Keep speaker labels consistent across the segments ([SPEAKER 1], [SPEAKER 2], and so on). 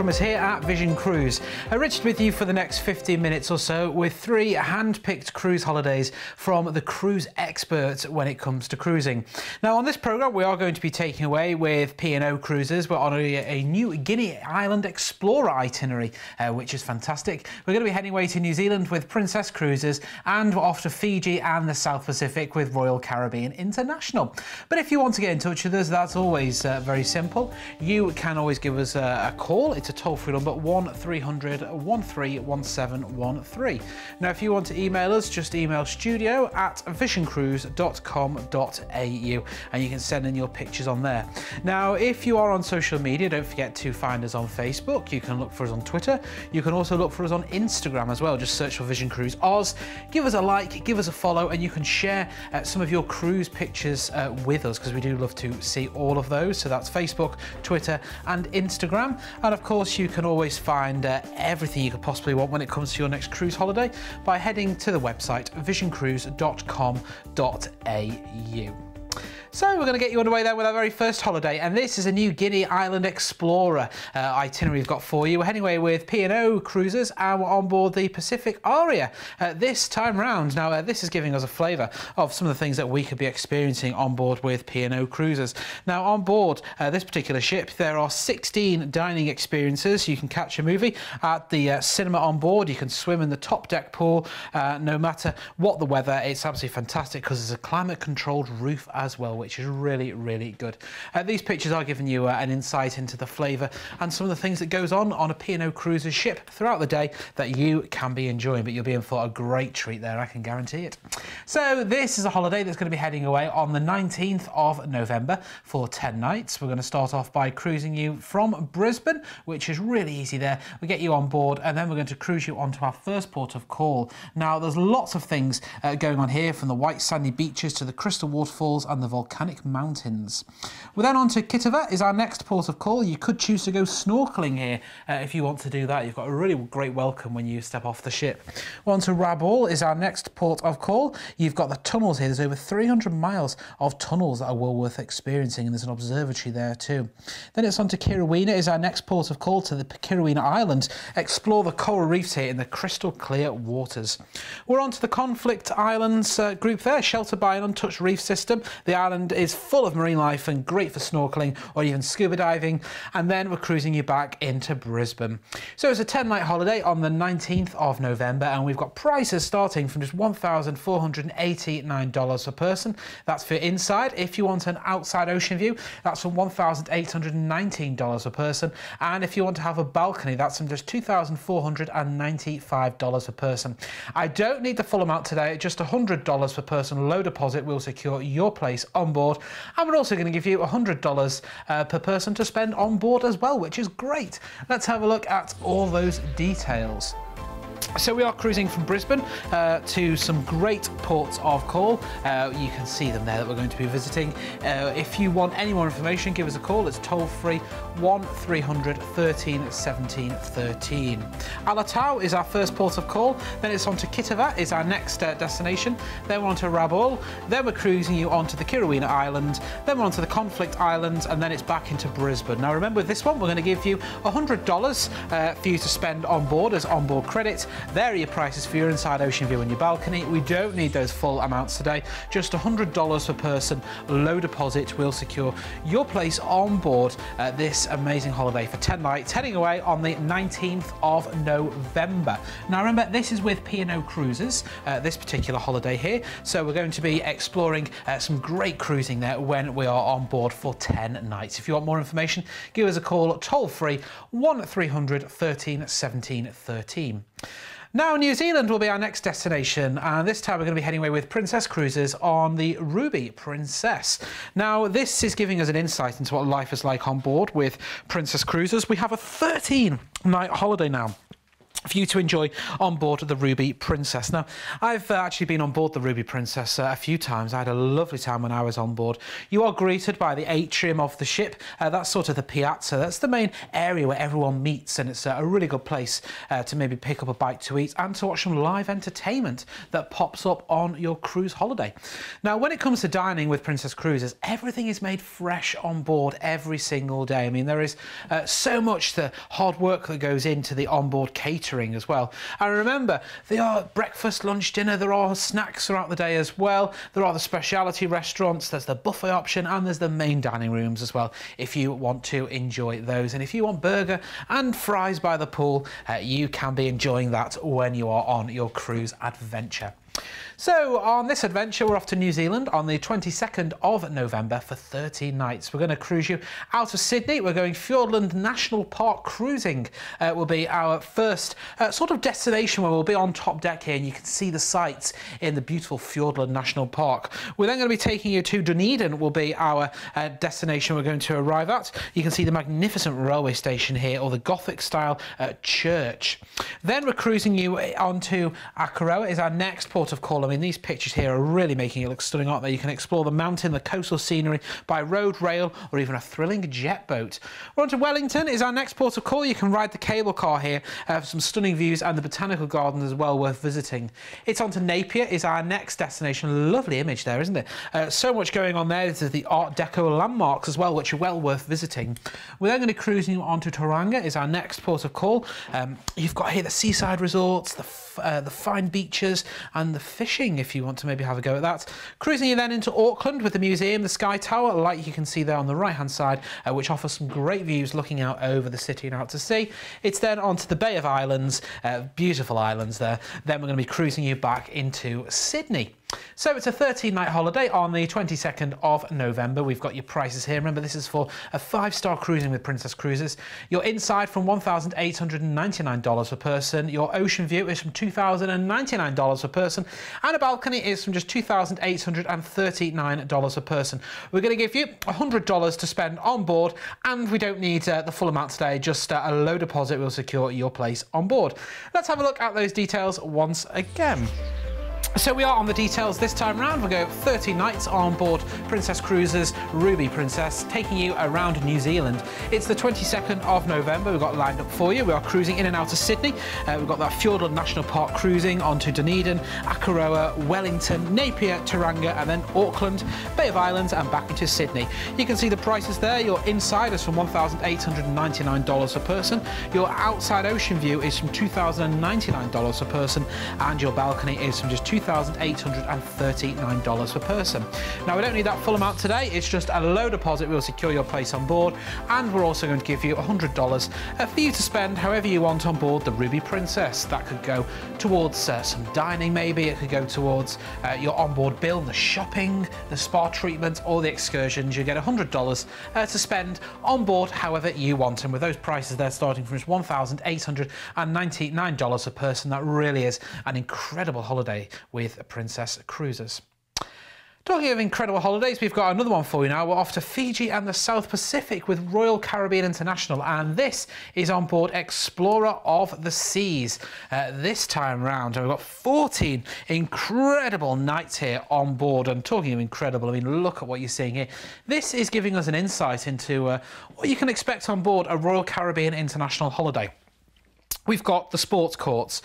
[SPEAKER 1] from us here at Vision Cruise. Richard with you for the next 15 minutes or so with 3 hand-picked cruise holidays from the cruise experts when it comes to cruising. Now on this programme we are going to be taking away with P&O Cruises. We're on a new Guinea Island Explorer itinerary, which is fantastic. We're going to be heading away to New Zealand with Princess Cruises, and we're off to Fiji and the South Pacific with Royal Caribbean International. But if you want to get in touch with us, that's always very simple. You can always give us a call. It's a toll-free number, 1300 131713. Now if you want to email us, just email studio@visioncruise.com.au and you can send in your pictures on there. Now if you are on social media, don't forget to find us on Facebook. You can look for us on Twitter. You can also look for us on Instagram as well. Just search for Vision Cruise Oz. Give us a like, give us a follow, and you can share some of your cruise pictures with us, because we do love to see all of those. So that's Facebook, Twitter and Instagram. And of course you can always find everything you could possibly want when it comes to your next cruise holiday by heading to the website visioncruise.com.au. So we're going to get you underway there with our very first holiday, and this is a new Guinea Island Explorer itinerary we've got for you. We're heading away with P&O Cruises and we're on board the Pacific Aria this time round. Now this is giving us a flavour of some of the things that we could be experiencing on board with P&O Cruises. Now on board this particular ship there are 16 dining experiences. You can catch a movie at the cinema on board. You can swim in the top deck pool no matter what the weather. It's absolutely fantastic because there's a climate controlled roof as well, which is really, really good. These pictures are giving you an insight into the flavour and some of the things that goes on a P&O Cruises ship throughout the day that you can be enjoying, but you'll be in for a great treat there, I can guarantee it. So this is a holiday that's going to be heading away on the 19th of November for 10 nights. We're going to start off by cruising you from Brisbane, which is really easy there. We get you on board and then we're going to cruise you onto our first port of call. Now there's lots of things going on here, from the white sandy beaches to the crystal waterfalls and the volcanic mountains. We're then on to Kitava is our next port of call. You could choose to go snorkeling here if you want to do that. You've got a really great welcome when you step off the ship. We're on to Rabaul is our next port of call. You've got the tunnels here. There's over 300 miles of tunnels that are well worth experiencing, and there's an observatory there too. Then it's on to Kirrawina is our next port of call, to the Kirrawina Islands. Explore the coral reefs here in the crystal clear waters. We're on to the Conflict Islands group there, sheltered by an untouched reef system. The island is full of marine life and great for snorkeling or even scuba diving. And then we're cruising you back into Brisbane. So it's a 10-night holiday on the 19th of November, and we've got prices starting from just $1,489 per person. That's for inside. If you want an outside ocean view, that's from $1,819 per person. And if you want to have a balcony, that's from just $2,495 per person. I don't need the full amount today, just $100 per person. Low deposit will secure your place on board, and we're also going to give you $100 per person to spend on board as well, which is great. Let's have a look at all those details. So we are cruising from Brisbane to some great ports of call. You can see them there that we're going to be visiting. If you want any more information, give us a call. It's toll-free 1300 131713. Alatau is our first port of call. Then it's on to Kitava is our next destination. Then we're on to Rabaul. Then we're cruising you on to the Kirrawina Island. Then we're on to the Conflict Islands, and then it's back into Brisbane. Now remember, with this one we're going to give you $100 for you to spend on board as onboard credit. There are your prices for your inside ocean view and your balcony. We don't need those full amounts today. Just $100 per person. Low deposit will secure your place on board this amazing holiday for 10 nights, heading away on the 19th of November. Now remember, this is with P&O Cruises, this particular holiday here. So we're going to be exploring some great cruising there when we are on board for 10 nights. If you want more information, give us a call toll-free 1300 131713. Now New Zealand will be our next destination, and this time we're going to be heading away with Princess Cruises on the Ruby Princess. Now this is giving us an insight into what life is like on board with Princess Cruises. We have a 13-night holiday now. for you to enjoy on board the Ruby Princess. Now, I've actually been on board the Ruby Princess a few times. I had a lovely time when I was on board. You are greeted by the atrium of the ship. That's sort of the piazza. That's the main area where everyone meets, and it's a really good place to maybe pick up a bite to eat and to watch some live entertainment that pops up on your cruise holiday. Now, when it comes to dining with Princess Cruises, everything is made fresh on board every single day. I mean, there is so much the hard work that goes into the onboard catering as well. And remember, there are breakfast, lunch, dinner, there are snacks throughout the day as well. There are the specialty restaurants, there's the buffet option, and there's the main dining rooms as well if you want to enjoy those. And if you want burger and fries by the pool, you can be enjoying that when you are on your cruise adventure. So on this adventure, we're off to New Zealand on the 22nd of November for 13 nights. We're going to cruise you out of Sydney. We're going Fiordland National Park cruising. Will be our first sort of destination where we'll be on top deck here and you can see the sights in the beautiful Fiordland National Park. We're then going to be taking you to Dunedin, will be our destination we're going to arrive at. You can see the magnificent railway station here, or the Gothic style church. Then we're cruising you onto Akaroa, is our next port of call. I mean, these pictures here are really making it look stunning, aren't they? You can explore the mountain, the coastal scenery by road, rail, or even a thrilling jet boat. We're on to Wellington, is our next port of call. You can ride the cable car here for some stunning views, and the botanical gardens as well, worth visiting. It's on to Napier, is our next destination. Lovely image there, isn't it? So much going on there. This is the Art Deco landmarks as well, which are well worth visiting. We're then going to cruise you on to Tauranga, is our next port of call. You've got here the seaside resorts, the fine beaches, and the fishing if you want to maybe have a go at that. Cruising you then into Auckland with the museum, the Sky Tower, like you can see there on the right hand side, which offers some great views looking out over the city and out to sea. It's then on to the Bay of Islands, beautiful islands there. Then we're going to be cruising you back into Sydney. So it's a 13-night holiday on the 22nd of November. We've got your prices here. Remember, this is for a 5-star cruising with Princess Cruises. Your inside from $1,899 per person. Your ocean view is from $2,099 per person. And a balcony is from just $2,839 per person. We're going to give you $100 to spend on board, and we don't need the full amount today. Just a low deposit will secure your place on board. Let's have a look at those details once again. So we are on the details this time round. We'll go 13 nights on board Princess Cruises Ruby Princess, taking you around New Zealand. It's the 22nd of November. We've got lined up for you. We are cruising in and out of Sydney. We've got that Fiordland National Park cruising onto Dunedin, Akaroa, Wellington, Napier, Tauranga, and then Auckland, Bay of Islands, and back into Sydney. You can see the prices there. Your inside is from $1,899 per person. Your outside ocean view is from $2,099 per person, and your balcony is from just $2,839 per person. Now, we don't need that full amount today. It's just a low deposit will secure your place on board, and we're also going to give you $100 for you to spend however you want on board the Ruby Princess. That could go towards some dining, maybe. It could go towards your onboard bill, the shopping, the spa treatment, or the excursions. You get $100 to spend on board however you want, and with those prices there starting from just $1,899 a person, that really is an incredible holiday with Princess Cruises. Talking of incredible holidays, we've got another one for you now. We're off to Fiji and the South Pacific with Royal Caribbean International, and this is on board Explorer of the Seas. This time round, we've got 14 incredible nights here on board. And talking of incredible, I mean, look at what you're seeing here. This is giving us an insight into what you can expect on board a Royal Caribbean International holiday. We've got the sports courts,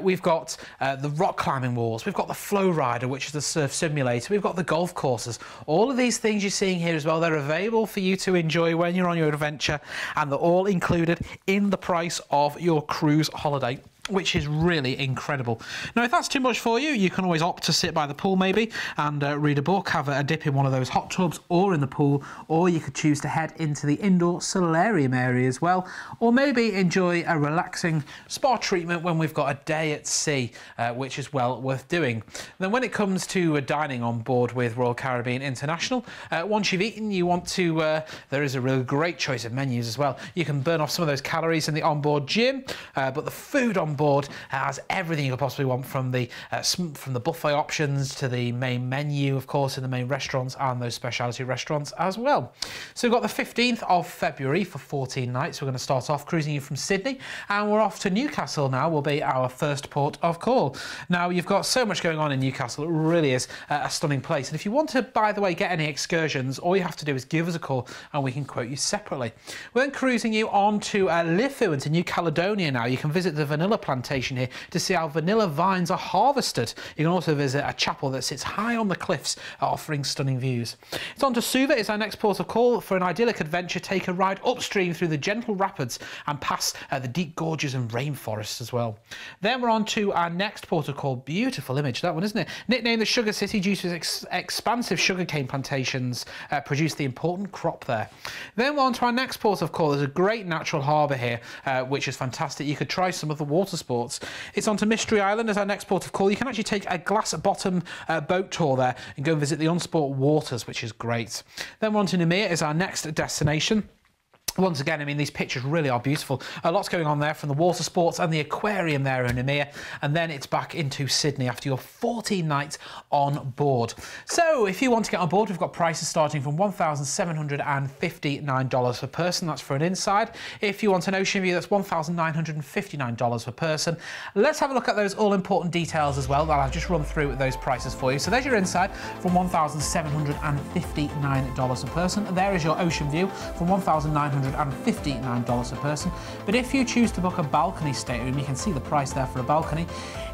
[SPEAKER 1] we've got the rock climbing walls, we've got the flow rider, which is the surf simulator, we've got the golf courses. All of these things you're seeing here as well, they're available for you to enjoy when you're on your adventure, and they're all included in the price of your cruise holiday, which is really incredible. Now, if that's too much for you, you can always opt to sit by the pool maybe and read a book, have a dip in one of those hot tubs or in the pool, or you could choose to head into the indoor solarium area as well, or maybe enjoy a relaxing spa treatment when we've got a day at sea, which is well worth doing. Then when it comes to dining on board with Royal Caribbean International, once you've eaten, you want to, there is a real great choice of menus as well. You can burn off some of those calories in the onboard gym, but the food on board has everything you could possibly want, from the buffet options to the main menu, of course, in the main restaurants and those specialty restaurants as well. So we've got the 15th of February for 14 nights. We're going to start off cruising you from Sydney, and we're off to Newcastle now. Will be our first port of call. Now, you've got so much going on in Newcastle. It really is a stunning place. And if you want to, by the way, get any excursions, all you have to do is give us a call and we can quote you separately. We're then cruising you on to Lithu and to New Caledonia now. You can visit the vanilla plantation here to see how vanilla vines are harvested. You can also visit a chapel that sits high on the cliffs, offering stunning views. It's on to Suva. It's our next port of call. For an idyllic adventure, take a ride upstream through the gentle rapids and past the deep gorges and rainforests as well. Then we're on to our next port of call. Beautiful image, that one, isn't it? Nicknamed the Sugar City due to its expansive sugarcane plantations produce the important crop there. Then we're on to our next port of call. There's a great natural harbour here, which is fantastic. You could try some of the water sports. It's on to Mystery Island as our next port of call. You can actually take a glass bottom boat tour there and go visit the Unsport Waters, which is great. Then we're on to Nemea as our next destination. Once again, I mean, these pictures really are beautiful. Lots going on there from the water sports and the aquarium there in Nemea. And then it's back into Sydney after your 14 nights on board. So if you want to get on board, we've got prices starting from $1,759 per person. That's for an inside. If you want an ocean view, that's $1,959 per person. Let's have a look at those all-important details as well that I've just run through those prices for you. So there's your inside from $1,759 a person. And there is your ocean view from $1,959 a person. But if you choose to book a balcony stateroom, you can see the price there for a balcony.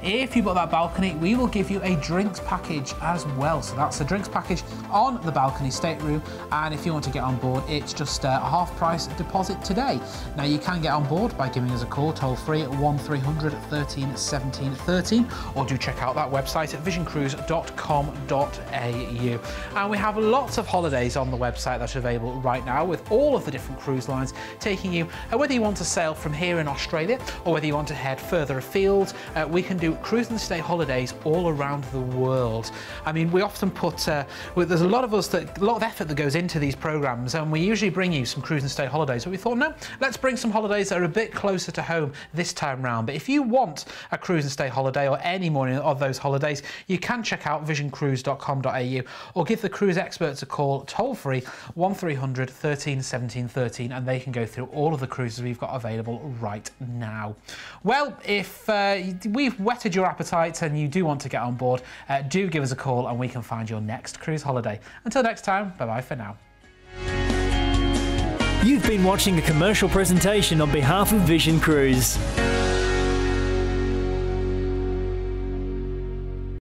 [SPEAKER 1] If you book that balcony, we will give you a drinks package as well. So that's a drinks package on the balcony stateroom. And if you want to get on board, it's just a half price deposit today. Now, you can get on board by giving us a call toll free at 1300 13 17 13, or do check out that website at visioncruise.com.au. And we have lots of holidays on the website that are available right now with all of the different cruise lines taking you, whether you want to sail from here in Australia or whether you want to head further afield. We can do cruise and stay holidays all around the world. I mean, we often put, there's a lot of effort that goes into these programs, and we usually bring you some cruise and stay holidays, but we thought, no, let's bring some holidays that are a bit closer to home this time round. But if you want a cruise and stay holiday or any more of those holidays, you can check out visioncruise.com.au or give the cruise experts a call toll free 1300 13 17 13, and they can go through all of the cruises we've got available right now. Well, if we've whetted your appetite and you do want to get on board, do give us a call and we can find your next cruise holiday. Until next time, bye-bye for now.
[SPEAKER 2] You've been watching a commercial presentation on behalf of Vision Cruise.